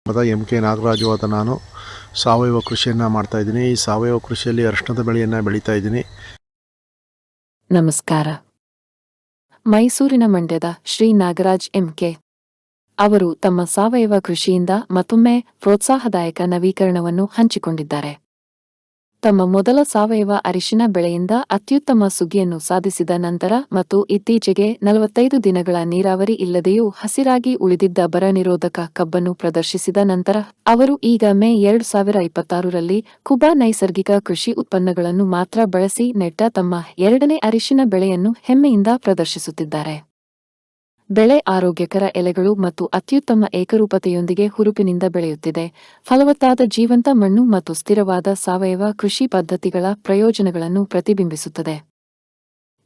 ಮತ್ತು MK ನಾಗರಾಜು ಆದ ನಾನು ಸಾವಯವ ಕೃಷಿಯನ್ನು ಮಾಡ್ತಾಯಿದ್ದೀನಿ. ಈ ಸಾವಯವ ಕೃಷಿಯಲ್ಲಿ ಅರಿಶಿಣದ ಬೆಳೆಯನ್ನು ಬೆಳೀತಾ ಇದ್ದೀನಿ. ನಮಸ್ಕಾರ. ಮೈಸೂರಿನ ಮಂಡ್ಯದ ಶ್ರೀ ನಾಗರಾಜ್ MK ಅವರು ತಮ್ಮ ಸಾವಯವ ಕೃಷಿಯಿಂದ ಮತ್ತೊಮ್ಮೆ ಪ್ರೋತ್ಸಾಹದಾಯಕ ನವೀಕರಣವನ್ನು ಹಂಚಿಕೊಂಡಿದ್ದಾರೆ. ತಮ್ಮ ಮೊದಲ ಸಾವಯವ ಅರಿಶಿನ ಬೆಳೆಯಿಂದ ಅತ್ಯುತ್ತಮ ಸುಗ್ಗಿಯನ್ನು ಸಾಧಿಸಿದ ನಂತರ ಮತ್ತು ಇತ್ತೀಚೆಗೆ 45 ದಿನಗಳ ನೀರಾವರಿ ಇಲ್ಲದೆಯೂ ಹಸಿರಾಗಿ ಉಳಿದಿದ್ದ ಬರ ನಿರೋಧಕ ಕಬ್ಬನ್ನು ಪ್ರದರ್ಶಿಸಿದ ನಂತರ ಅವರು ಈಗ ಮೇ 2026ರಲ್ಲಿ ಕುಬಾ ನೈಸರ್ಗಿಕ ಕೃಷಿ ಉತ್ಪನ್ನಗಳನ್ನು ಮಾತ್ರ ಬಳಸಿ ನೆಟ್ಟ ತಮ್ಮ ಎರಡನೇ ಅರಿಶಿನ ಬೆಳೆಯನ್ನು ಹೆಮ್ಮೆಯಿಂದ ಪ್ರದರ್ಶಿಸುತ್ತಿದ್ದಾರೆ. ಬೆಳೆ ಆರೋಗ್ಯಕರ ಎಲೆಗಳು ಮತ್ತು ಅತ್ಯುತ್ತಮ ಏಕರೂಪತೆಯೊಂದಿಗೆ ಹುರುಪಿನಿಂದ ಬೆಳೆಯುತ್ತಿದೆ. ಫಲವತ್ತಾದ ಜೀವಂತ ಮಣ್ಣು ಮತ್ತು ಸ್ಥಿರವಾದ ಸಾವಯವ ಕೃಷಿ ಪದ್ಧತಿಗಳ ಪ್ರಯೋಜನಗಳನ್ನು ಪ್ರತಿಬಿಂಬಿಸುತ್ತದೆ.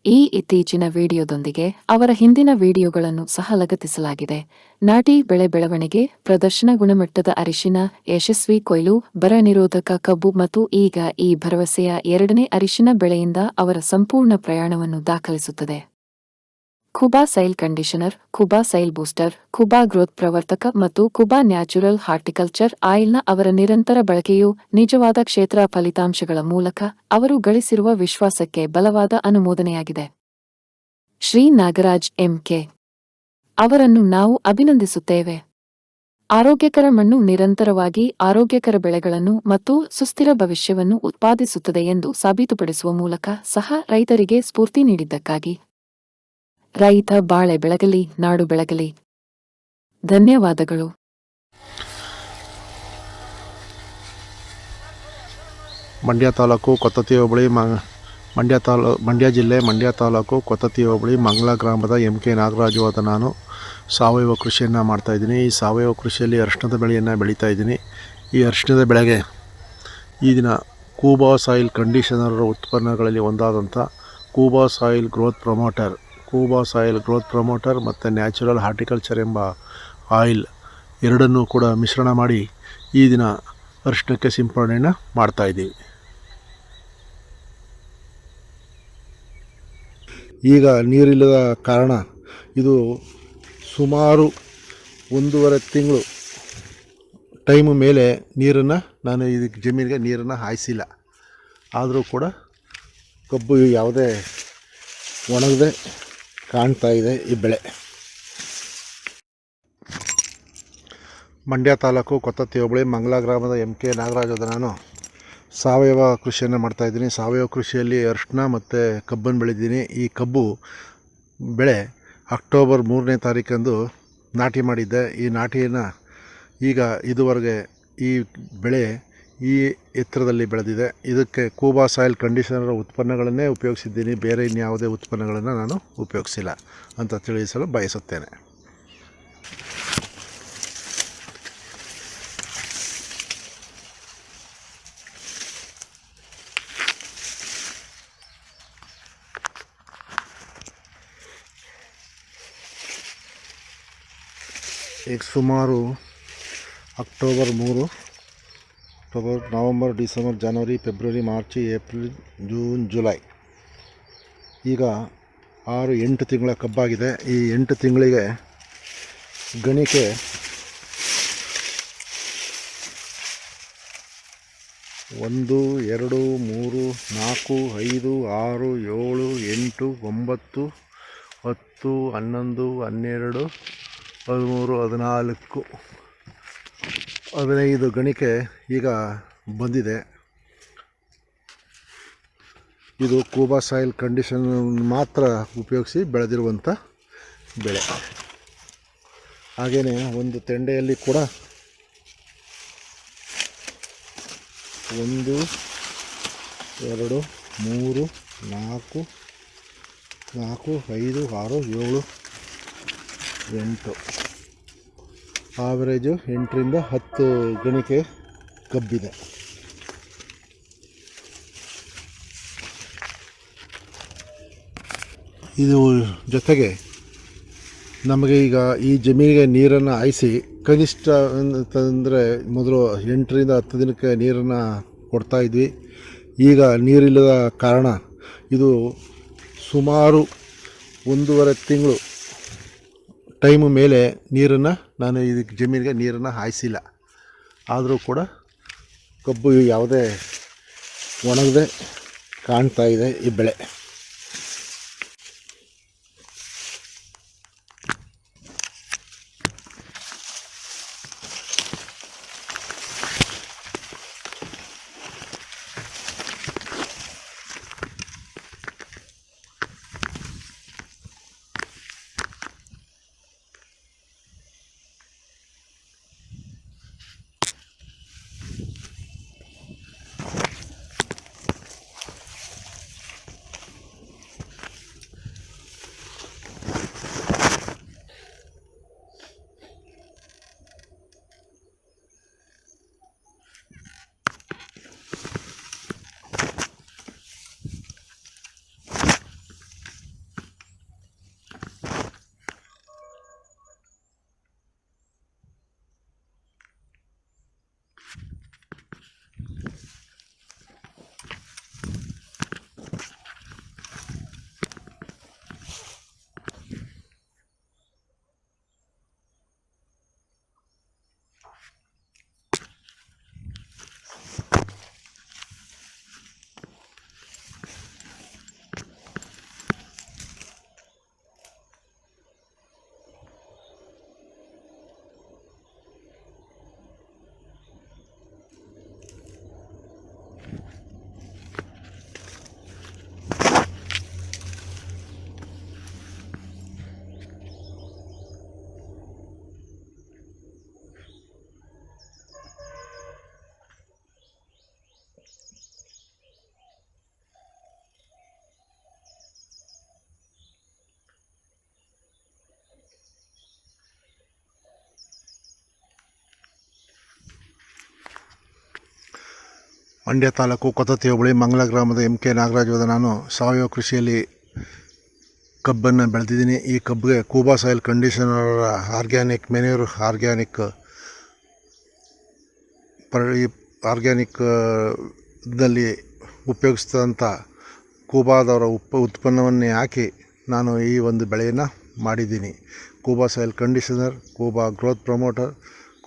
ಈ ಇತ್ತೀಚಿನ ವಿಡಿಯೋದೊಂದಿಗೆ ಅವರ ಹಿಂದಿನ ವಿಡಿಯೋಗಳನ್ನು ಸಹ ಲಗತ್ತಿಸಲಾಗಿದೆ. ನಾಟಿ ಬೆಳೆ ಬೆಳವಣಿಗೆ, ಪ್ರದರ್ಶನ, ಗುಣಮಟ್ಟದ ಅರಿಶಿನ, ಯಶಸ್ವಿ ಕೊಯ್ಲು, ಬರ ನಿರೋಧಕ ಕಬ್ಬು ಮತ್ತು ಈಗ ಈ ಭರವಸೆಯ ಎರಡನೇ ಅರಿಶಿನ ಬೆಳೆಯಿಂದ ಅವರ ಸಂಪೂರ್ಣ ಪ್ರಯಾಣವನ್ನು ದಾಖಲಿಸುತ್ತದೆ. Kuba soil conditioner, Kuba soil booster, Kuba growth ಪ್ರವರ್ತಕ ಮತ್ತು ಕುಬಾ ನ್ಯಾಚುರಲ್ ಹಾರ್ಟಿಕಲ್ಚರ್ ಆಯಿಲ್ನ ಅವರ ನಿರಂತರ ಬಳಕೆಯು ನಿಜವಾದ ಕ್ಷೇತ್ರ ಫಲಿತಾಂಶಗಳ ಮೂಲಕ ಅವರು ಗಳಿಸಿರುವ ವಿಶ್ವಾಸಕ್ಕೆ ಬಲವಾದ ಅನುಮೋದನೆಯಾಗಿದೆ. ಶ್ರೀ ನಾಗರಾಜ್ MK ಅವರನ್ನು ನಾವು ಅಭಿನಂದಿಸುತ್ತೇವೆ. ಆರೋಗ್ಯಕರ ಮಣ್ಣು ನಿರಂತರವಾಗಿ ಆರೋಗ್ಯಕರ ಬೆಳೆಗಳನ್ನು ಮತ್ತು ಸುಸ್ಥಿರ ಭವಿಷ್ಯವನ್ನು ಉತ್ಪಾದಿಸುತ್ತದೆ ಎಂದು ಸಾಬೀತುಪಡಿಸುವ ಮೂಲಕ ಸಹ ರೈತರಿಗೆ ಸ್ಫೂರ್ತಿ ನೀಡಿದ್ದಕ್ಕಾಗಿ ರೈತ ಬಾಳೆ ಬೆಳಗಲಿ, ನಾಡು ಬೆಳಗಲಿ. ಧನ್ಯವಾದಗಳು. ಮಂಡ್ಯ ತಾಲೂಕು ಕೊತ್ತತಿ ಹೋಬಳಿ ಮಂಡ್ಯ ಜಿಲ್ಲೆ ಮಂಡ್ಯ ತಾಲೂಕು ಕೊತ್ತತಿ ಹೋಬಳಿ ಮಂಗಲ ಗ್ರಾಮದ MK ನಾಗರಾಜು ಆದ ನಾನು ಸಾವಯವ ಕೃಷಿಯನ್ನು ಮಾಡ್ತಾಯಿದ್ದೀನಿ. ಈ ಸಾವಯವ ಕೃಷಿಯಲ್ಲಿ ಅರಿಶಿಣದ ಬೆಳೆಯನ್ನು ಬೆಳೀತಾ ಇದ್ದೀನಿ. ಈ ಅರಿಶಿಣದ ಬೆಳೆಗೆ ಈ ದಿನ ಕೂಬಾ ಸಾಯಿಲ್ ಕಂಡೀಷನರ್ ಉತ್ಪನ್ನಗಳಲ್ಲಿ ಒಂದಾದಂಥ ಕೂಬಾ ಸಾಯಿಲ್ ಗ್ರೋತ್ ಪ್ರಮೋಟರ್ ಮತ್ತು ನ್ಯಾಚುರಲ್ ಹಾರ್ಟಿಕಲ್ಚರ್ ಎಂಬ ಆಯಿಲ್ ಎರಡನ್ನೂ ಕೂಡ ಮಿಶ್ರಣ ಮಾಡಿ ಈ ದಿನ ಅರಿಶಿಣಕ್ಕೆ ಸಿಂಪಡಣೆಯನ್ನು ಮಾಡ್ತಾಯಿದ್ದೀವಿ. ಈಗ ನೀರಿಲ್ಲದ ಕಾರಣ ಇದು ಸುಮಾರು 1.5 ತಿಂಗಳು ಟೈಮು ಮೇಲೆ ನೀರನ್ನು ನಾನು ಇದಕ್ಕೆ ಜಮೀನಿಗೆ ನೀರನ್ನು ಹಾಯಿಸಿಲ್ಲ. ಆದರೂ ಕೂಡ ಕಬ್ಬು ಯಾವುದೇ ಒಣಗದೆ ಕಾಣ್ತಾ ಇದೆ ಈ ಬೆಳೆ. ಮಂಡ್ಯ ತಾಲೂಕು ಕೊತ್ತತಿ ಹೋಬಳಿ ಮಂಗಲ ಗ್ರಾಮದ MK ನಾಗರಾಜ್ ಆದ ನಾನು ಸಾವಯವ ಕೃಷಿಯನ್ನು ಮಾಡ್ತಾಯಿದ್ದೀನಿ. ಸಾವಯವ ಕೃಷಿಯಲ್ಲಿ ಅರಿಶಿಣ ಮತ್ತು ಕಬ್ಬನ್ನು ಬೆಳೆದಿದ್ದೀನಿ. ಈ ಕಬ್ಬು ಬೆಳೆ ಅಕ್ಟೋಬರ್ 3ನೇ ತಾರೀಕಂದು ನಾಟಿ ಮಾಡಿದ್ದೆ. ಈ ನಾಟಿಯನ್ನು ಈಗ ಇದುವರೆಗೆ ಈ ಬೆಳೆ ಈ ಎತ್ತರದಲ್ಲಿ ಬೆಳೆದಿದೆ. ಇದಕ್ಕೆ ಕೂಬಾ ಸಾಯಿಲ್ ಕಂಡೀಷನರ್ ಉತ್ಪನ್ನಗಳನ್ನೇ ಉಪಯೋಗಿಸಿದ್ದೀನಿ, ಬೇರೆ ಇನ್ಯಾವುದೇ ಉತ್ಪನ್ನಗಳನ್ನು ನಾನು ಉಪಯೋಗಿಸಿಲ್ಲ ಅಂತ ತಿಳಿಸಲು ಬಯಸುತ್ತೇನೆ. ಈಗ ಸುಮಾರು ನವಂಬರ್, ಡಿಸೆಂಬರ್, ಜನವರಿ, ಫೆಬ್ರವರಿ, ಮಾರ್ಚ್, ಏಪ್ರಿಲ್, ಜೂನ್, ಜುಲೈ ಈಗ 6-8 ತಿಂಗಳ ಕಬ್ಬಾಗಿದೆ. ಈ 8 ತಿಂಗಳಿಗೆ ಗಣಿಕೆ 1, 2, 3, 4, 5, 6, 7, 8, 9, 10, 11, 12, 13, 14, 15 ಗಣಿಕೆ ಈಗ ಬಂದಿದೆ. ಇದು ಕೂಬಾ ಸಾಯಿಲ್ ಕಂಡೀಷನ್ ಮಾತ್ರ ಉಪಯೋಗಿಸಿ ಬೆಳೆದಿರುವಂಥ ಬೆಳೆ. ಹಾಗೆಯೇ ಒಂದು ತೆಂಡೆಯಲ್ಲಿ ಕೂಡ 1, 2, 3, 4, 5, 6, 7, 8 ಆವರೇಜು 8ರಿಂದ 10 ಗಣಿಕೆ ಕಬ್ಬಿದೆ. ಇದು ಜೊತೆಗೆ ನಮಗೆ ಈಗ ಈ ಜಮೀನಿಗೆ ನೀರನ್ನು ಹಾಯಿಸಿ ಕನಿಷ್ಠ ಅಂತಂದರೆ ಮೊದಲು 8ರಿಂದ 10 ದಿನಕ್ಕೆ ನೀರನ್ನು ಕೊಡ್ತಾಯಿದ್ವಿ. ಈಗ ನೀರಿಲ್ಲದ ಕಾರಣ ಇದು ಸುಮಾರು 1.5 ತಿಂಗಳು ಟೈಮು ಮೇಲೆ ನೀರನ್ನು ನಾನು ಇದಕ್ಕೆ ಜಮೀನಿಗೆ ನೀರನ್ನು ಹಾಯಿಸಿಲ್ಲ. ಆದರೂ ಕೂಡ ಕಬ್ಬು ಯಾವುದೇ ಒಣಗದೆ ಕಾಣ್ತಾ ಇದೆ ಈ ಬೆಳೆ. ಮಂಡ್ಯ ತಾಲೂಕು ಕೊತ್ತತ್ತಿ ಹೋಬಳಿ ಮಂಗಲ ಗ್ರಾಮದ MK ನಾಗರಾಜವಾದ ನಾನು ಸಾವಯವ ಕೃಷಿಯಲ್ಲಿ ಕಬ್ಬನ್ನು ಬೆಳೆದಿದ್ದೀನಿ. ಈ ಕಬ್ಬಿಗೆ Kuba soil conditioner organic manure ಆರ್ಗ್ಯಾನಿಕ್ದಲ್ಲಿ ಉಪಯೋಗಿಸಿದಂಥ ಕೂಬಾದವರ ಉತ್ಪನ್ನವನ್ನೇ ಹಾಕಿ ನಾನು ಈ ಒಂದು ಬೆಳೆಯನ್ನು ಮಾಡಿದ್ದೀನಿ. Kuba soil conditioner, Kuba growth promoter,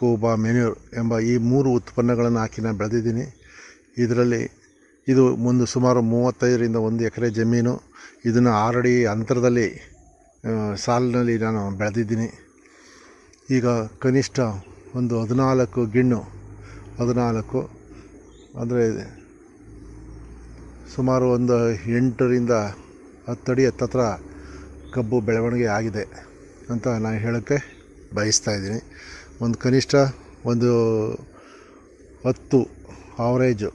Kuba manure ಎಂಬ ಈ 3 ಉತ್ಪನ್ನಗಳನ್ನು ಹಾಕಿ ನಾನು ಬೆಳೆದಿದ್ದೀನಿ. ಇದರಲ್ಲಿ ಇದು ಸುಮಾರು 35ರಿಂದ 1 ಎಕರೆ ಜಮೀನು. ಇದನ್ನು 6 ಅಡಿ ಅಂತರದಲ್ಲಿ ಸಾಲಿನಲ್ಲಿ ನಾನು ಬೆಳೆದಿದ್ದೀನಿ. ಈಗ ಕನಿಷ್ಠ ಒಂದು 14 ಗಿಣ್ಣು, 14 ಅಂದರೆ ಸುಮಾರು ಒಂದು 8ರಿಂದ 10 ಅಡಿ ಹತ್ತತ್ರ ಕಬ್ಬು ಬೆಳವಣಿಗೆ ಆಗಿದೆ ಅಂತ ನಾನು ಹೇಳೋಕ್ಕೆ ಬಯಸ್ತಾಯಿದ್ದೀನಿ. ಒಂದು ಕನಿಷ್ಠ ಒಂದು 10 ಆವ್ರೇಜು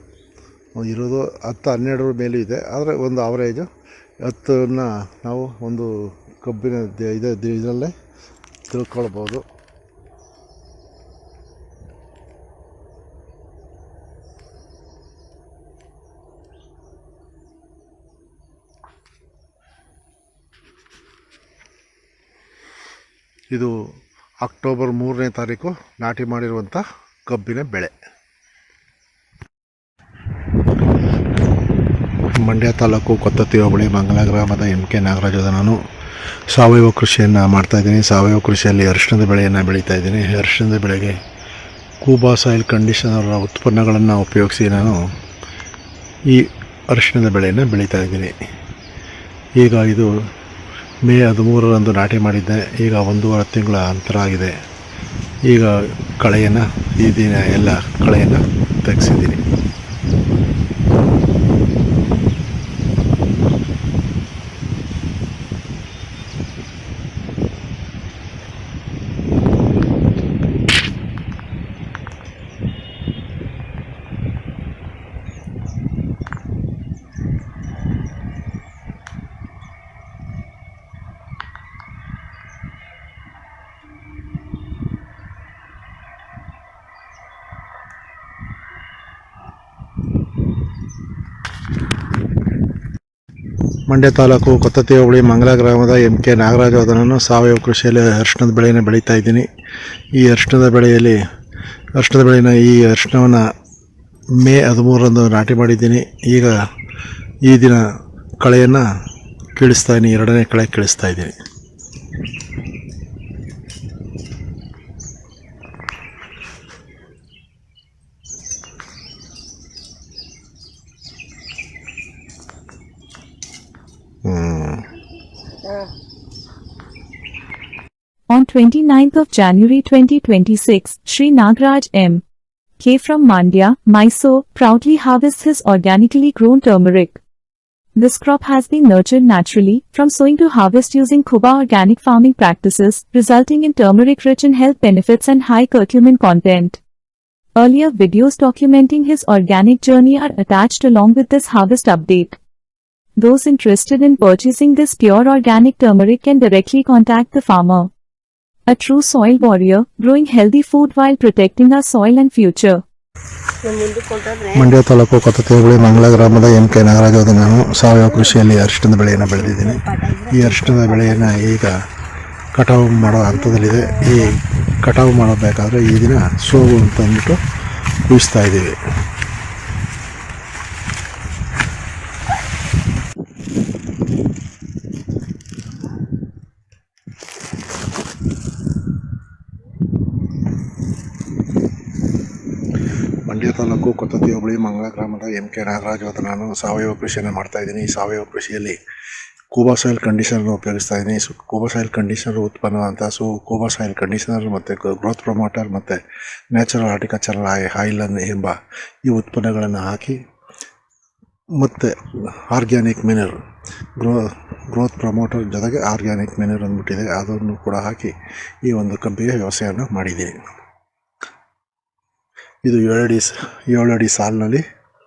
ಇರೋದು 10-12 ಮೇಲೂ ಇದೆ. ಆದರೆ ಒಂದು ಆವ್ರೇಜು 10ನ್ನು ನಾವು ಒಂದು ಕಬ್ಬಿನ ಇದರಲ್ಲೇ ತಿಳ್ಕೊಳ್ಬೋದು. ಇದು ಅಕ್ಟೋಬರ್ 3ನೇ ತಾರೀಕು ನಾಟಿ ಮಾಡಿರುವಂಥ ಕಬ್ಬಿನ ಬೆಳೆ. ಮಂಡ್ಯ ತಾಲೂಕು ಕೊತ್ತತ್ತಿ ಹೋಬಳಿ ಮಂಗಲ ಗ್ರಾಮದ MK ನಾಗರಾಜವಾದ ನಾನು ಸಾವಯವ ಕೃಷಿಯನ್ನು ಮಾಡ್ತಾಯಿದ್ದೀನಿ. ಸಾವಯವ ಕೃಷಿಯಲ್ಲಿ ಅರಿಶಿಣದ ಬೆಳೆಯನ್ನು ಬೆಳೀತಾಯಿದ್ದೀನಿ. ಅರಿಶಿಣದ ಬೆಳೆಗೆ ಕೂಬಾ ಸಾಯಿಲ್ ಕಂಡೀಷನರ್ ಉತ್ಪನ್ನಗಳನ್ನು ಉಪಯೋಗಿಸಿ ನಾನು ಈ ಅರಿಶಿಣದ ಬೆಳೆಯನ್ನು ಬೆಳೀತಾಯಿದ್ದೀನಿ. ಈಗ ಇದು ಮೇ 13ರಂದು ನಾಟಿ ಮಾಡಿದ್ದೆ. ಈಗ 1.5 ತಿಂಗಳ ಅಂತರ ಆಗಿದೆ. ಈಗ ಕಳೆಯನ್ನು ಈ ದಿನ ಎಲ್ಲ ಕಳೆಯನ್ನು ತೆಗೆಸಿದ್ದೀನಿ. ಮಂಡ್ಯ ತಾಲೂಕು ಕೊತ್ತತ್ತಿ ಹೋಬಳಿ ಮಂಗಲ ಗ್ರಾಮದ MK ನಾಗರಾಜವಾದ ನಾನು ಸಾವಯವ ಕೃಷಿಯಲ್ಲಿ ಅರಿಶಿಣದ ಬೆಳೆಯನ್ನು ಬೆಳೀತಾ ಇದ್ದೀನಿ. ಈ ಅರಿಶಿಣದ ಬೆಳೆಯನ್ನು ಈ ಅರಿಶಿಣವನ್ನು ಮೇ 13ರಂದು ನಾಟಿ ಮಾಡಿದ್ದೀನಿ. ಈಗ ಈ ದಿನ ಕಳೆಯನ್ನು ಕೀಳಿಸ್ತಾಯಿದ್ದೀನಿ. 2ನೇ ಕಳೆ ಕೀಳಿಸ್ತಾಯಿದ್ದೀನಿ. On 29th of January 2026, Sri Nagaraj M.K. from Mandya, Mysore, proudly harvests his organically grown turmeric. This crop has been nurtured naturally, from sowing to harvest using Kuba organic farming practices, resulting in turmeric-rich in health benefits and high curcumin content. Earlier videos documenting his organic journey are attached along with this harvest update. Those interested in purchasing this pure organic turmeric can directly contact the farmer. A true soil warrior, growing healthy food while protecting our soil and future. Mandya taluk ಕೊತ್ತತಿ ಹೋಬಳಿ ಮಂಗಳ ಗ್ರಾಮದ MK Nagaraj ಅವರ ನಾನು ಸಾವಯವ ಕೃಷಿಯಲ್ಲಿ ಅರಿಶಿಣದ ಬೆಳೆಯನ್ನು ಬೆಳೆದಿದ್ದೀನಿ. ಈ ಅರಿಶಿಣದ ಬೆಳೆಯನ್ನು ಈಗ ಕಟಾವು ಮಾಡೋ ಹಂತದಲ್ಲಿದೆ. ಈ ಕಟಾವು ಮಾಡಬೇಕಾದ್ರೆ ಈ ದಿನ ಸೋಗು ಅಂತ ಅಂದ್ಬಿಟ್ಟು ಕುಯಿಸ್ತಾ ಇದ್ದೀವಿ. ಮಂಡ್ಯ ತಾಲೂಕು ಕೊತ್ತತಿ ಹೋಬಳಿ ಮಂಗಳ ಗ್ರಾಮದ MK ನಾಗರಾಜ್ ಅವರ ನಾನು ಸಾವಯವ ಕೃಷಿಯನ್ನು ಮಾಡ್ತಾಯಿದ್ದೀನಿ. ಈ ಸಾವಯವ ಕೃಷಿಯಲ್ಲಿ ಕೂಬಾ ಸಾಯಿಲ್ ಕಂಡೀಷನರ್ ಉಪಯೋಗಿಸ್ತಾ ಇದ್ದೀನಿ. ಕೂಬಾ ಸಾಯಿಲ್ ಕಂಡೀಷನರ್ ಉತ್ಪನ್ನವಂತ ಕೂಬಾ ಸಾಯಿಲ್ ಕಂಡೀಷನರ್ ಮತ್ತು ಗ್ರೋತ್ ಪ್ರಮೋಟರ್ ಮತ್ತು ನ್ಯಾಚುರಲ್ ಹಾರ್ಟಿಕಲ್ಚರಲ್ ಆಯಿಲ್ ಎಂಬ ಈ ಉತ್ಪನ್ನಗಳನ್ನು ಹಾಕಿ ಮತ್ತು ಆರ್ಗ್ಯಾನಿಕ್ ಮಿನರ್ ಗ್ರೋತ್ ಪ್ರಮೋಟರ್ ಜೊತೆಗೆ ಆರ್ಗ್ಯಾನಿಕ್ ಮಿನರ್ ಅಂದ್ಬಿಟ್ಟಿದೆ, ಅದನ್ನು ಕೂಡ ಹಾಕಿ ಈ ಒಂದು ಕಬ್ಬಿಗೆ ವ್ಯವಸಾಯವನ್ನು ಮಾಡಿದ್ದೀನಿ. ಇದು 7 ಅಡಿ ಸಾಲಿನಲ್ಲಿ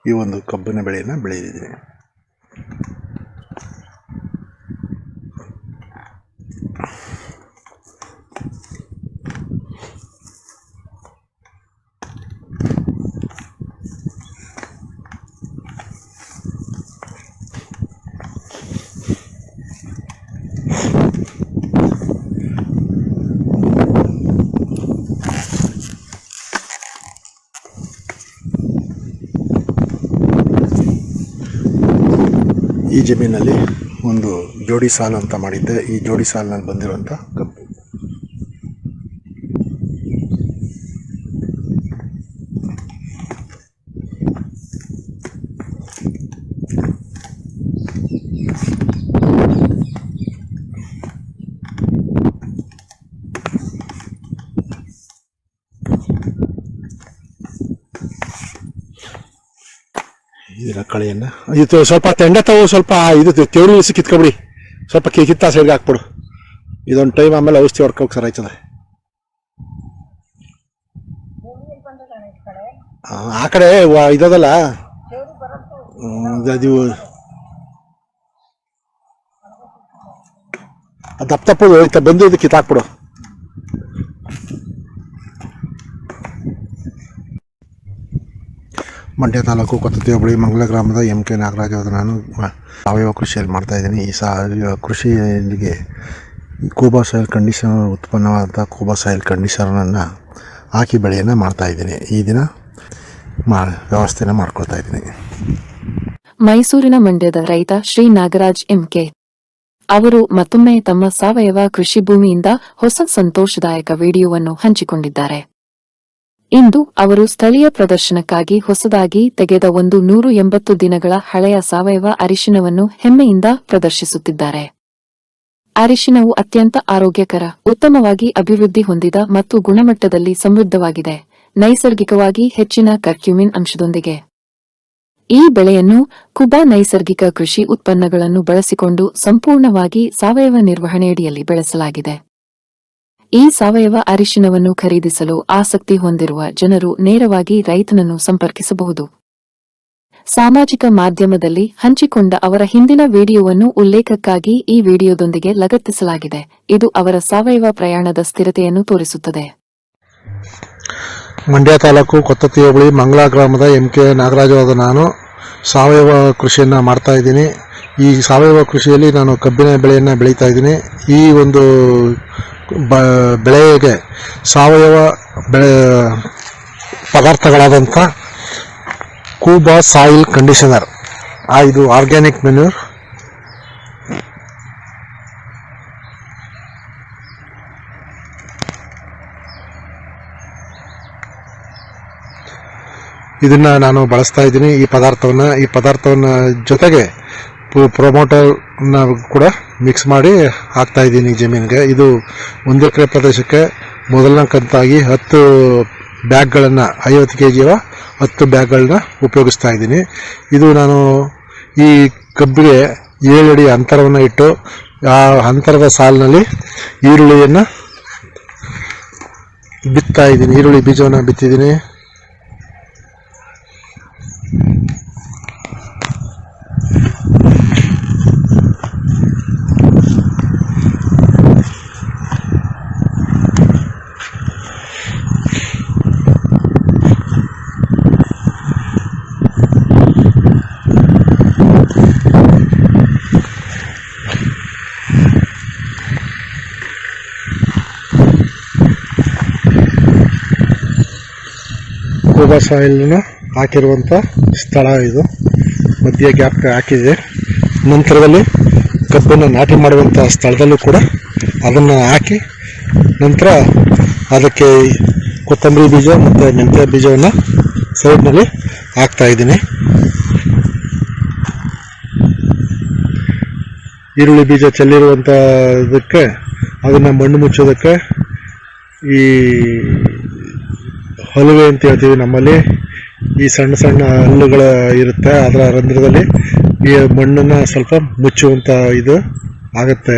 ಈ ಒಂದು ಕಬ್ಬಿನ ಬೆಳೆಯನ್ನು ಬೆಳೆದಿದ್ದೀನಿ. ಈ ಜಮೀನಲ್ಲಿ ಒಂದು ಜೋಡಿ ಸಾಲು ಅಂತ ಮಾಡಿದ್ದೆ. ಈ ಜೋಡಿ ಸಾಲಿನಲ್ಲಿ ಬಂದಿರುವಂಥ ಕಬ್ಬು. ಇದರ ಕಳೆಯನ್ನು ಇದು ಸ್ವಲ್ಪ ತೆಂಡ ತಾವು ಸ್ವಲ್ಪ ಇದು ತೇರು ಇಳಿಸಿ ಕಿತ್ಕೊಬಿಡಿ, ಸ್ವಲ್ಪ ಕಿತ್ತ ಸೈಡ್ಗೆ ಹಾಕ್ಬಿಡು. ಇದೊಂದು ಟೈಮ್ ಆಮೇಲೆ ಔಷಧಿ ಹೊಡ್ಕೋಕೆ ಸರ್ ಆಯ್ತದೆ. ಆ ಕಡೆ ಇದದಲ್ಲ ಅದು ದಪ್ಪ ತಪ್ಪು ಬಂದು ಇದು ಕಿತ್ತಾಕ್ಬಿಡು. ಮಂಡ್ಯ ತಾಲೂಕು ಕೊತ್ತತಿ ಹೋಬಳಿ ಮಂಗಳ ಗ್ರಾಮದ MK ನಾಗರಾಜ್ ಅವರ ನಾನು ಸಾವಯವ ಕೃಷಿಯಲ್ಲಿ ಮಾಡ್ತಾಯಿದ್ದೀನಿ. ಈ ಸಾವಯವ ಕೃಷಿಯಲ್ಲಿಗೆ ಕೂಬಾ ಸಾಯಿಲ್ ಕಂಡೀಷನರ್ ಉತ್ಪನ್ನವಾದ ಕೂಬಾ ಸಾಯಿಲ್ ಕಂಡೀಷನರನ್ನು ಹಾಕಿ ಬೆಳೆಯನ್ನು ಮಾಡ್ತಾಯಿದ್ದೀನಿ. ಈ ದಿನ ವ್ಯವಸ್ಥೆನ ಮಾಡ್ಕೊಳ್ತಾ ಇದ್ದೀನಿ. ಮೈಸೂರಿನ ಮಂಡ್ಯದ ರೈತ ಶ್ರೀ ನಾಗರಾಜ್ MK ಅವರು ಮತ್ತೊಮ್ಮೆ ತಮ್ಮ ಸಾವಯವ ಕೃಷಿ ಭೂಮಿಯಿಂದ ಹೊಸ ಸಂತೋಷದಾಯಕ ವಿಡಿಯೋವನ್ನು ಹಂಚಿಕೊಂಡಿದ್ದಾರೆ. ಇಂದು ಅವರು ಸ್ಥಳೀಯ ಪ್ರದರ್ಶನಕ್ಕಾಗಿ ಹೊಸದಾಗಿ ತೆಗೆದ 180 ದಿನಗಳ ಹಳೆಯ ಸಾವಯವ ಅರಿಶಿಣವನ್ನು ಹೆಮ್ಮೆಯಿಂದ ಪ್ರದರ್ಶಿಸುತ್ತಿದ್ದಾರೆ. ಅರಿಶಿಣವು ಅತ್ಯಂತ ಆರೋಗ್ಯಕರ, ಉತ್ತಮವಾಗಿ ಅಭಿವೃದ್ಧಿ ಹೊಂದಿದ ಮತ್ತು ಗುಣಮಟ್ಟದಲ್ಲಿ ಸಮೃದ್ಧವಾಗಿದೆ, ನೈಸರ್ಗಿಕವಾಗಿ ಹೆಚ್ಚಿನ ಕರ್ಕ್ಯುಮಿನ್ ಅಂಶದೊಂದಿಗೆ. ಈ ಬೆಳೆಯನ್ನು ಕುಬಾ ನೈಸರ್ಗಿಕ ಕೃಷಿ ಉತ್ಪನ್ನಗಳನ್ನು ಬಳಸಿಕೊಂಡು ಸಂಪೂರ್ಣವಾಗಿ ಸಾವಯವ ನಿರ್ವಹಣೆಯಡಿಯಲ್ಲಿ ಬೆಳೆಸಲಾಗಿದೆ. ಈ ಸಾವಯವ ಅರಿಶಿಣವನ್ನು ಖರೀದಿಸಲು ಆಸಕ್ತಿ ಹೊಂದಿರುವ ಜನರು ನೇರವಾಗಿ ರೈತನನ್ನು ಸಂಪರ್ಕಿಸಬಹುದು. ಸಾಮಾಜಿಕ ಮಾಧ್ಯಮದಲ್ಲಿ ಹಂಚಿಕೊಂಡ ಅವರ ಹಿಂದಿನ ವಿಡಿಯೋವನ್ನು ಉಲ್ಲೇಖಕ್ಕಾಗಿ ಈ ವಿಡಿಯೋದೊಂದಿಗೆ ಲಗತ್ತಿಸಲಾಗಿದೆ. ಇದು ಅವರ ಸಾವಯವ ಪ್ರಯಾಣದ ಸ್ಥಿರತೆಯನ್ನು ತೋರಿಸುತ್ತದೆ. ಮಂಡ್ಯ ತಾಲೂಕು ಕೊತ್ತತಿ ಹೋಬಳಿ ಮಂಗಳ ಗ್ರಾಮದ MK ನಾಗರಾಜ್ ಅವರ ನಾನು ಸಾವಯವ ಕೃಷಿಯನ್ನು ಮಾಡ್ತಾ ಇದ್ದೀನಿ. ಈ ಸಾವಯವ ಕೃಷಿಯಲ್ಲಿ ನಾನು ಕಬ್ಬಿನ ಬೆಳೆಯನ್ನು ಬೆಳೀತಾ ಇದ್ದೀನಿ. ಈ ಒಂದು ಬೆಳೆಗೆ ಸಾವಯವ ಬೆಳೆ ಪದಾರ್ಥಗಳಾದಂಥ ಕೂಬಾ ಸಾಯಿಲ್ ಕಂಡೀಷನರ್, ಇದು ಆರ್ಗ್ಯಾನಿಕ್ ಮೆನ್ಯೂರ್, ಇದನ್ನು ನಾನು ಬಳಸ್ತಾ ಇದ್ದೀನಿ. ಈ ಪದಾರ್ಥವನ್ನು ಜೊತೆಗೆ ಪ್ರಮೋಟರ್ನ ಕೂಡ ಮಿಕ್ಸ್ ಮಾಡಿ ಹಾಕ್ತಾಯಿದ್ದೀನಿ ಜಮೀನಿಗೆ. ಇದು 1 ಎಕರೆ ಪ್ರದೇಶಕ್ಕೆ ಮೊದಲನೇ ಕಂತಾಗಿ 10 ಬ್ಯಾಗ್ಗಳನ್ನು 50 kg 10 ಬ್ಯಾಗ್ಗಳನ್ನ ಉಪಯೋಗಿಸ್ತಾ ಇದ್ದೀನಿ. ಇದು ನಾನು ಈ ಕಬ್ಬಿಗೆ 7 ಅಡಿ ಅಂತರವನ್ನು ಇಟ್ಟು ಆ ಅಂತರದ ಸಾಲಿನಲ್ಲಿ ಈರುಳ್ಳಿಯನ್ನು ಬಿತ್ತಾ ಇದ್ದೀನಿ. ಈರುಳ್ಳಿ ಬೀಜವನ್ನು ಬಿತ್ತಿದ್ದೀನಿ. ಕೂಬಾ ಸಾಯಿಲ್ನ ಹಾಕಿರುವಂಥ ಸ್ಥಳ ಇದು. ಮಧ್ಯೆ ಗ್ಯಾಪ್ ಹಾಕಿದೆ. ನಂತರದಲ್ಲಿ ಕಬ್ಬನ್ನು ನಾಟಿ ಮಾಡುವಂಥ ಸ್ಥಳದಲ್ಲೂ ಕೂಡ ಅದನ್ನು ಹಾಕಿ ನಂತರ ಅದಕ್ಕೆ ಕೊತ್ತಂಬರಿ ಬೀಜ ಮತ್ತು ಮೆಂತ್ಯ ಬೀಜವನ್ನು ಸೈಡ್ನಲ್ಲಿ ಹಾಕ್ತಾಯಿದ್ದೀನಿ. ಈರುಳ್ಳಿ ಬೀಜ ಚೆಲ್ಲಿರುವಂಥ ಇದಕ್ಕೆ ಅದನ್ನು ಮಣ್ಣು ಮುಚ್ಚೋದಕ್ಕೆ ಈ ಹಲುವೆ ಅಂತ ಹೇಳ್ತೀವಿ ನಮ್ಮಲ್ಲಿ. ಈ ಸಣ್ಣ ಸಣ್ಣ ಹಲ್ಲುಗಳ ಇರುತ್ತೆ, ಅದರ ರಂಧ್ರದಲ್ಲಿ ಈ ಮಣ್ಣನ್ನು ಸ್ವಲ್ಪ ಮುಚ್ಚುವಂಥ ಇದು ಆಗುತ್ತೆ.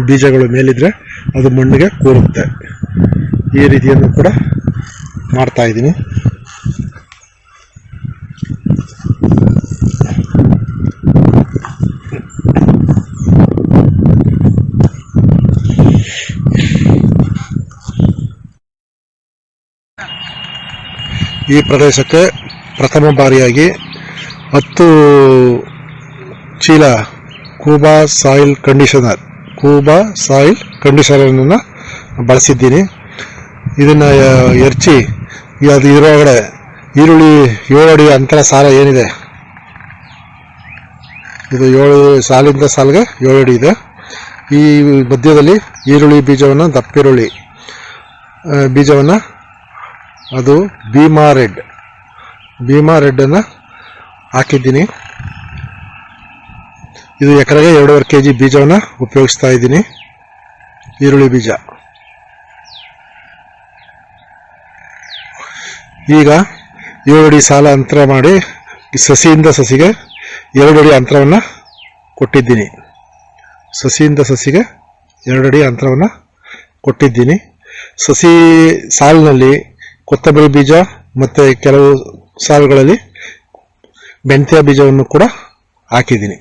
ಬೀಜಗಳು ಮೇಲಿದ್ರೆ ಅದು ಮಣ್ಣಿಗೆ ಕೂರುತ್ತೆ. ಈ ರೀತಿಯನ್ನು ಕೂಡ ಮಾಡ್ತಾಯಿದ್ದೀನಿ. ಈ ಪ್ರದೇಶಕ್ಕೆ ಪ್ರಥಮ ಬಾರಿಯಾಗಿ 10 ಚೀಲ ಕೂಬಾ ಸಾಯಿಲ್ ಕಂಡೀಷನರನ್ನು ಬಳಸಿದ್ದೀನಿ. ಇದನ್ನು ಎರಚಿ ಅದು ಇದರೊಳಗಡೆ ಈರುಳ್ಳಿ 7 ಅಡಿ ಅಂತರ ಸಾಲ ಏನಿದೆ, ಇದು 7 ಸಾಲಿಂದ ಸಾಲಿಗೆ 7 ಅಡಿ ಇದೆ. ಈ ಮಧ್ಯದಲ್ಲಿ ಈರುಳ್ಳಿ ಬೀಜವನ್ನು, ದಪ್ಪಿರುಳ್ಳಿ ಬೀಜವನ್ನು, ಅದು ಭೀಮಾ ರೆಡ್ಡನ್ನು ಹಾಕಿದ್ದೀನಿ. ಇದು ಎಕರೆಗೆ 2.5 kg ಬೀಜವನ್ನು ಉಪಯೋಗಿಸ್ತಾ ಇದ್ದೀನಿ. ಈರುಳ್ಳಿ ಬೀಜ ಈಗ 7 ಅಡಿ ಸಾಲ ಅಂತರ ಮಾಡಿ ಸಸಿಯಿಂದ ಸಸಿಗೆ 2 ಅಡಿ ಅಂತರವನ್ನು ಕೊಟ್ಟಿದ್ದೀನಿ. ಸಸಿ ಸಾಲಿನಲ್ಲಿ ಕೊತ್ತಂಬರಿ ಬೀಜ ಮತ್ತು ಕೆಲವು ಸಾಲುಗಳಲ್ಲಿ ಮೆಂತ್ಯ ಬೀಜವನ್ನು ಕೂಡ ಹಾಕಿದ್ದೀನಿ.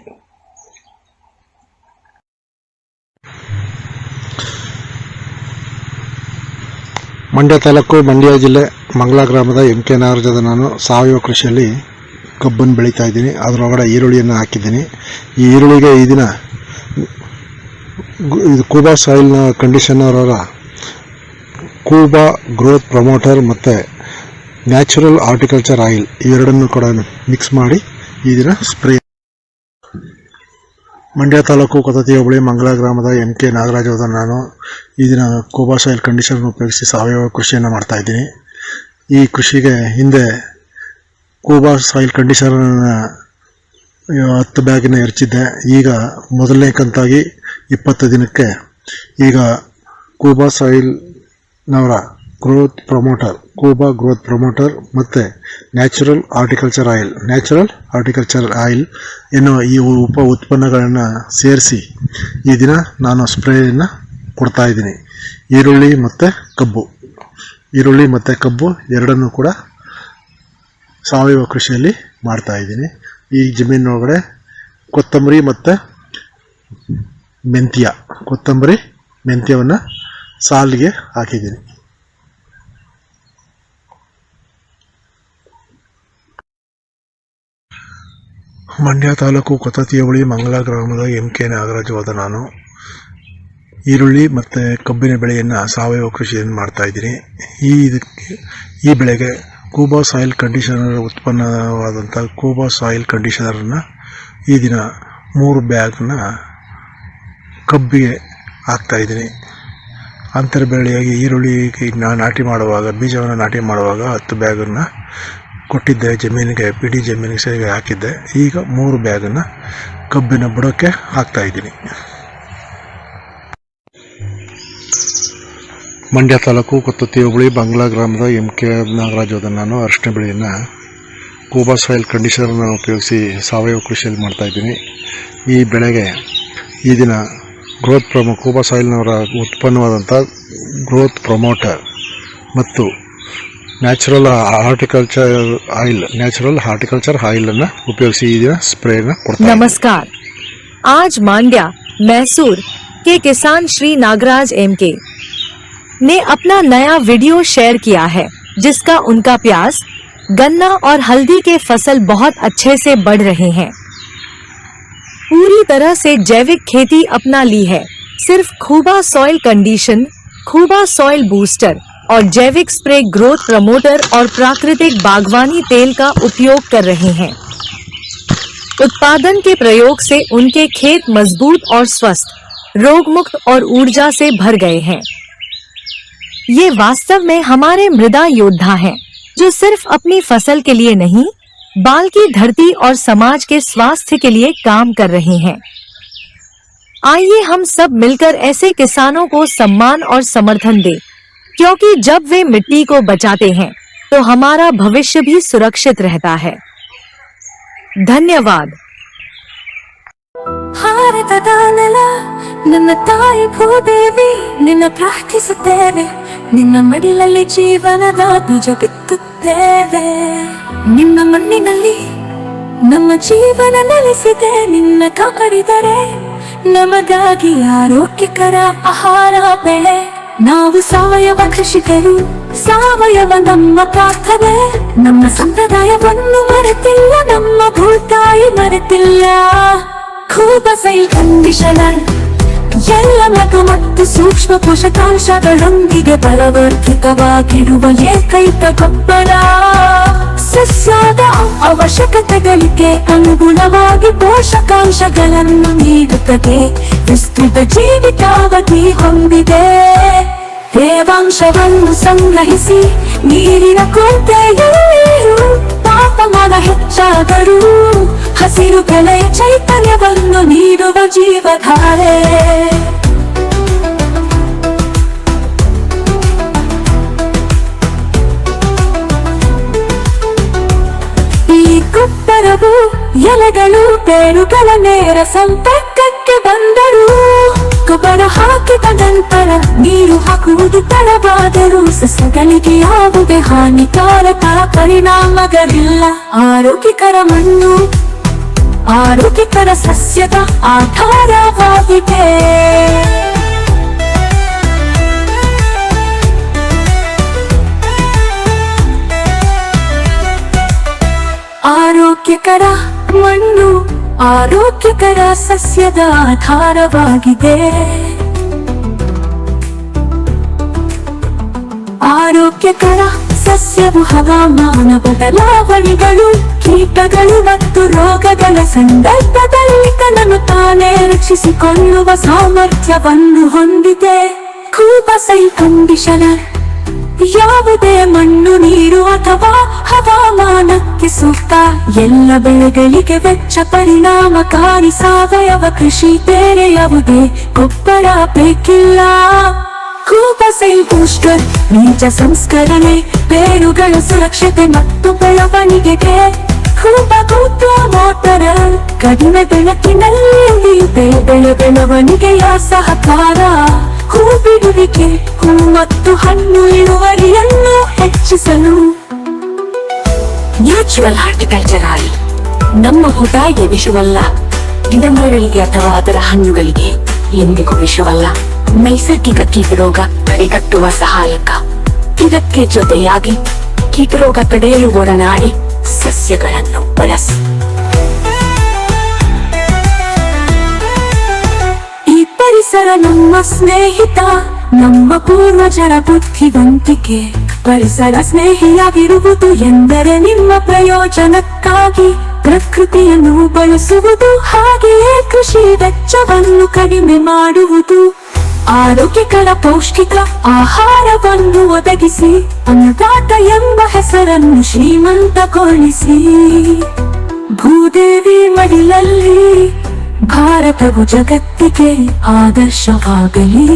ಮಂಡ್ಯ ತಾಲೂಕು, ಮಂಡ್ಯ ಜಿಲ್ಲೆ, ಮಂಗಲ ಗ್ರಾಮದ MK ನಾಗರಾಜದ ನಾನು ಸಾವಯವ ಕೃಷಿಯಲ್ಲಿ ಕಬ್ಬನ್ನು ಬೆಳೀತಾ ಇದ್ದೀನಿ. ಅದರೊಳಗಡೆ ಈರುಳ್ಳಿಯನ್ನು ಹಾಕಿದ್ದೀನಿ. ಈ ಈರುಳ್ಳಿಗೆ ಈ ದಿನ ಇದು ಕೂಬಾ ಸಾಯಿಲ್ನ ಕಂಡೀಷನರ್ ಅವರ ಕೂಬಾ ಗ್ರೋತ್ ಪ್ರಮೋಟರ್ ಮತ್ತು ನ್ಯಾಚುರಲ್ ಹಾರ್ಟಿಕಲ್ಚರ್ ಆಯಿಲ್ ಇವೆರಡನ್ನು ಕೂಡ ಮಿಕ್ಸ್ ಮಾಡಿ ಈ ದಿನ ಸ್ಪ್ರೇ. ಮಂಡ್ಯ ತಾಲೂಕು ಕೊತತಿ ಹೋಬಳಿ ಮಂಗಲ ಗ್ರಾಮದ MK ನಾಗರಾಜದ ನಾನು ಈ ದಿನ ಕೂಬಾ ಸಾಯಿಲ್ ಕಂಡೀಷನರ್ ಉಪಯೋಗಿಸಿ ಸಾವಯವ ಕೃಷಿಯನ್ನು ಮಾಡ್ತಾಯಿದ್ದೀನಿ. ಈ ಕೃಷಿಗೆ ಹಿಂದೆ ಕೂಬಾ ಸಾಯಿಲ್ ಕಂಡೀಷನರ್ನ 10 ಬ್ಯಾಗಿನ ಎರಚಿದ್ದೆ. ಈಗ ಮೊದಲನೇ ಕಂತಾಗಿ 20 ದಿನಕ್ಕೆ ಈಗ ಕೂಬಾ ಸಾಯಿಲ್ನವರ ಕೂಬಾ ಗ್ರೋತ್ ಪ್ರಮೋಟರ್ ಮತ್ತು ನ್ಯಾಚುರಲ್ ಹಾರ್ಟಿಕಲ್ಚರ್ ಆಯಿಲ್ ಎನ್ನುವ ಈ ಉಪ ಉತ್ಪನ್ನಗಳನ್ನು ಸೇರಿಸಿ ಈ ದಿನ ನಾನು ಸ್ಪ್ರೇಯನ್ನು ಕೊಡ್ತಾಯಿದ್ದೀನಿ. ಈರುಳ್ಳಿ ಮತ್ತು ಕಬ್ಬು ಎರಡನ್ನೂ ಕೂಡ ಸಾವಯವ ಕೃಷಿಯಲ್ಲಿ ಮಾಡ್ತಾಯಿದ್ದೀನಿ. ಈ ಜಮೀನೊಳಗಡೆ ಕೊತ್ತಂಬರಿ ಮತ್ತು ಮೆಂತ್ಯವನ್ನು ಸಾಲಿಗೆ ಹಾಕಿದ್ದೀನಿ. ಮಂಡ್ಯ ತಾಲೂಕು ಕೊತತಿ ಹೋಬಳಿ ಮಂಗಲ ಗ್ರಾಮದ MK ನಾಗರಾಜವಾದ ನಾನು ಈರುಳ್ಳಿ ಮತ್ತು ಕಬ್ಬಿನ ಬೆಳೆಯನ್ನು ಸಾವಯವ ಕೃಷಿಯನ್ನು ಮಾಡ್ತಾಯಿದ್ದೀನಿ. ಈ ಬೆಳೆಗೆ ಕೂಬಾ ಸಾಯಿಲ್ ಕಂಡೀಷನರ್ ಉತ್ಪನ್ನವಾದಂಥ ಕೂಬಾ ಸಾಯಿಲ್ ಕಂಡೀಷನರನ್ನು ಈ ದಿನ 3 ಬ್ಯಾಗ್ನ ಕಬ್ಬಿಗೆ ಹಾಕ್ತಾಯಿದ್ದೀನಿ. ಅಂತರ ಬೆಳೆಯಾಗಿ ಈರುಳ್ಳಿ ಬೀಜವನ್ನು ನಾಟಿ ಮಾಡುವಾಗ 10 ಬ್ಯಾಗನ್ನು ಕೊಟ್ಟಿದ್ದೆ ಜಮೀನಿಗೆ, ಪಿಡಿ ಜಮೀನಿಗೆ ಹಾಕಿದ್ದೆ. ಈಗ 3 ಬ್ಯಾಗನ್ನು ಕಬ್ಬಿನ ಬುಡಕ್ಕೆ ಹಾಕ್ತಾಯಿದ್ದೀನಿ. ಮಂಡ್ಯ ತಾಲೂಕು ಕೊತ್ತತ್ತಿ ಹೋಬಳಿ ಬಂಗ್ಲಾ ಗ್ರಾಮದ MK ನಾಗರಾಜ್ ನಾನು ಅರಿಶಿನ ಬೆಳೆಯನ್ನು ಕೂಬಾ ಸಾಯಿಲ್ ಕಂಡೀಷನರ್ನ ಉಪಯೋಗಿಸಿ ಸಾವಯವ ಕೃಷಿಯಲ್ಲಿ ಮಾಡ್ತಾಯಿದ್ದೀನಿ. ಈ ಬೆಳೆಗೆ ಈ ದಿನ ಕೂಬಾ ಸಾಯಿಲ್ನವರ ಉತ್ಪನ್ನವಾದಂಥ ಗ್ರೋತ್ ಪ್ರಮೋಟರ್ ಮತ್ತು ನ್ಯಾಚುರಲ್ ಹಾರ್ಟಿಕಲ್ಚರ್ ಆಯಿಲನ್ನು ಉಪಯೋಗಿಸಿ ಈ ದಿನ ಸ್ಪ್ರೇನ ಕೊಡ್ತಾರೆ. नमस्कार। आज मांड्या मैसूर के किसान श्री नागराज MK ने अपना नया वीडियो शेयर किया है, जिसका उनका प्याज, गन्ना और हल्दी के फसल बहुत अच्छे से बढ़ रहे हैं। पूरी तरह से जैविक खेती अपना ली है। सिर्फ खूबा सॉइल कंडीशन, खूबा सॉइल बूस्टर और जैविक स्प्रे ग्रोथ प्रमोटर और प्राकृतिक बागवानी तेल का उपयोग कर रहे हैं। उत्पादन के प्रयोग से उनके खेत मजबूत और स्वस्थ, रोगमुक्त और ऊर्जा से भर गए हैं। ये वास्तव में हमारे मृदा योद्धा हैं, जो सिर्फ अपनी फसल के लिए नहीं, बल्कि धरती और समाज के स्वास्थ्य के लिए काम कर रहे हैं। आइए हम सब मिलकर ऐसे किसानों को सम्मान और समर्थन दें, क्योंकि जब वे मिट्टी को बचाते हैं तो हमारा भविष्य भी सुरक्षित रहता है। ಧನ್ಯವಾದ. ಭಾರತದ ನೆಲ ನನ್ನ ತಾಯಿ ಭೂದೇವಿ, ನಿನ್ನ ಪ್ರಾರ್ಥಿಸುತ್ತೇವೆ, ನಿನ್ನ ಮಡಿಲಲ್ಲಿ ಜೀವನದ ಬೀಜ ಬಿತ್ತುತ್ತೇವೆ. ನಿನ್ನ ಮಣ್ಣಿನಲ್ಲಿ ನಮ್ಮ ಜೀವನ ನೆಲೆಸಿದೆ, ನಿನ್ನ ಕಾಪಾಡಿದರೆ ನಮಗಾಗಿ ಆರೋಗ್ಯಕರ ಆಹಾರ ಬೆಳೆ. ನಾವು ಸಾವಯವ ಕೃಷಿಕರು, ಸಾವಯವ ನಮ್ಮ ಪ್ರಾರ್ಥನೆ. ನಮ್ಮ ಸಂಪ್ರದಾಯವನ್ನು ಮರೆತಿಲ್ಲ, ನಮ್ಮ ಭೂತಾಯಿ ಮರೆತಿಲ್ಲ. ಕೂಬಾ ಸಾಯಿಲ್ ಕಂಡೀಷನರ್ ಎಲ್ಲ ಮಗು ಮತ್ತು ಸೂಕ್ಷ್ಮ ಪೋಷಕಾಂಶಗಳೊಂದಿಗೆ ಬಲವರ್ಧಿತವಾಗಿರುವ ಏಕೈಕ ಗೊಬ್ಬರ. ಸಸ್ಯದ ಅವಶ್ಯಕತೆಗಳಿಗೆ ಅನುಗುಣವಾಗಿ ಪೋಷಕಾಂಶಗಳನ್ನು ನೀಡುತ್ತದೆ. ವಿಸ್ತೃತ ಜೀವಿತಾವಧಿ ಹೊಂದಿದೆ. ತೇವಾಂಶವನ್ನು ಸಂಗ್ರಹಿಸಿ ನೀರಿನ ಕೊರತೆಯಲ್ಲಿಯೂ ತಾಪಮಾನ ಹೆಚ್ಚಾದರೂ ಹಸಿರು ಬೆಳೆ ಚೈತನ್ಯವನ್ನು ನೀಡುವ ಜೀವಧಾರೆ. ಈ ಗೊಬ್ಬರವು ಎಲೆಗಳು ಬೇರುಗಳ ನೇರ ಸಂಪರ್ಕಕ್ಕೆ ಬಂದರೂ, ಗೊಬ್ಬರ ಹಾಕಿದ ನಂತರ ನೀರು ಹಾಕುವುದು ತಡವಾದರೂ ಸಸ್ಯಗಳಿಗೆ ಯಾವುದೇ ಹಾನಿಕಾರಕ ಪರಿಣಾಮಗಳಿಲ್ಲ. ಆರೋಗ್ಯಕರ ಮಣ್ಣು ಆರೋಗ್ಯಕರ ಸಸ್ಯದ ಆಧಾರವಾಗಿದೆ. ಆರೋಗ್ಯಕರ ಮಣ್ಣು ಆರೋಗ್ಯಕರ ಸಸ್ಯದ ಆಧಾರವಾಗಿದೆ. ಆರೋಗ್ಯಕರ ಸಸ್ಯವು ಹವಾಮಾನ ಬದಲಾವಣೆಗಳು, ಕೀಟಗಳು ಮತ್ತು ರೋಗಗಳ ಸಂದರ್ಭದಲ್ಲಿ ತನ್ನನ್ನು ತಾನೇ ರಕ್ಷಿಸಿಕೊಳ್ಳುವ ಸಾಮರ್ಥ್ಯವನ್ನು ಹೊಂದಿದೆ. ಕೂಬಾ ಸಾಯಿಲ್ ಕಂಡೀಷನರ್ ಯಾವುದೇ ಮಣ್ಣು, ನೀರು ಅಥವಾ ಹವಾಮಾನಕ್ಕೆ ಸೂಕ್ತ. ಎಲ್ಲ ಬೆಳೆಗಳಿಗೆ ವೆಚ್ಚ ಪರಿಣಾಮಕಾರಿ ಸಾವಯವ ಕೃಷಿ. ಬೇರೆ ಯಾವುದೇ ಗೊಬ್ಬರ ಬೇಕಿಲ್ಲ. ಕೂಬಾ ಸಾಯಿಲ್ ಬೂಸ್ಟರ್ ಬೀಜ ಸಂಸ್ಕರಣೆ, ಬೇರುಗಳ ಸುರಕ್ಷತೆ ಮತ್ತು ಬೆಳವಣಿಗೆಗೆ. ಕೂಬಾ ಗ್ರೋತ್ ಪ್ರಮೋಟರ್ ಕಡಿಮೆ ಬೆಳಕಿನಲ್ಲಿ ಬೆಳವಣಿಗೆಯ ಸಹಕಾರ. ಹೂ ಬಿಡುವಿಕೆ, ಹೂ ಮತ್ತು ಹಣ್ಣು ಇಳುವರಿಯನ್ನು ಹೆಚ್ಚಿಸಲು. ನ್ಯಾಚುರಲ್ ಹಾರ್ಟಿಕಲ್ಚರ್ ಆಯಿಲ್ ನಮ್ಮ ಭೂತಾಯಿಗೆ ವಿಷವಲ್ಲ, ಗಿಡಮರಗಳಿಗೆ ಅಥವಾ ಅದರ ಹಣ್ಣುಗಳಿಗೆ ಎಂದಿಗೂ ವಿಷವಲ್ಲ. ನೈಸರ್ಗಿಕ ಕೀಟರೋಗ ತಡೆಗಟ್ಟುವ ಸಹಾಯಕ. ಇದಕ್ಕೆ ಜೊತೆಯಾಗಿ ಕೀಟರೋಗ ತಡೆಯಲು ಒಡನಾಡಿ ಸಸ್ಯಗಳನ್ನು ಬಳಸಿ. ಈ ಪರಿಸರ ನಮ್ಮ ಸ್ನೇಹಿತ, ನಮ್ಮ ಪೂರ್ವಜರ ಬುದ್ಧಿವಂತಿಕೆ. ಪರಿಸರ ಸ್ನೇಹಿಯಾಗಿರುವುದು ಎಂದರೆ ನಿಮ್ಮ ಪ್ರಯೋಜನಕ್ಕಾಗಿ ಪ್ರಕೃತಿಯನ್ನು ಬಳಸುವುದು, ಹಾಗೆಯೇ ಕೃಷಿ ವೆಚ್ಚವನ್ನು ಕಡಿಮೆ ಮಾಡುವುದು. ಆರೋಗ್ಯಕರ ಪೌಷ್ಟಿಕ ಆಹಾರವನ್ನು ಒದಗಿಸಿ ಅನ್ನದಾತ ಎಂಬ ಹೆಸರನ್ನು ಶ್ರೀಮಂತಗೊಳಿಸಿ. ಭೂದೇವಿ ಮಡಿಲಲ್ಲಿ ಭಾರತವು ಜಗತ್ತಿಗೆ ಆದರ್ಶವಾಗಲಿ.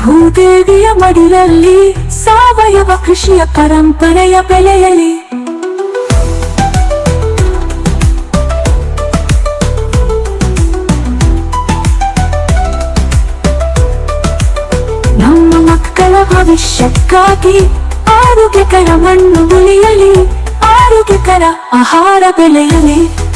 ಭೂದೇವಿಯ ಮಡಿಲಲ್ಲಿ ಸಾವಯವ ಕೃಷಿಯ ಪರಂಪರೆಯ ಬೆಳೆಯಲಿ. ನಮ್ಮ ಮಕ್ಕಳ ಭವಿಷ್ಯಕ್ಕಾಗಿ ಆರೋಗ್ಯಕರ ಮಣ್ಣು ಉಳಿಯಲಿ, ಆರೋಗ್ಯಕರ ಆಹಾರ ಬೆಳೆಯಲಿ.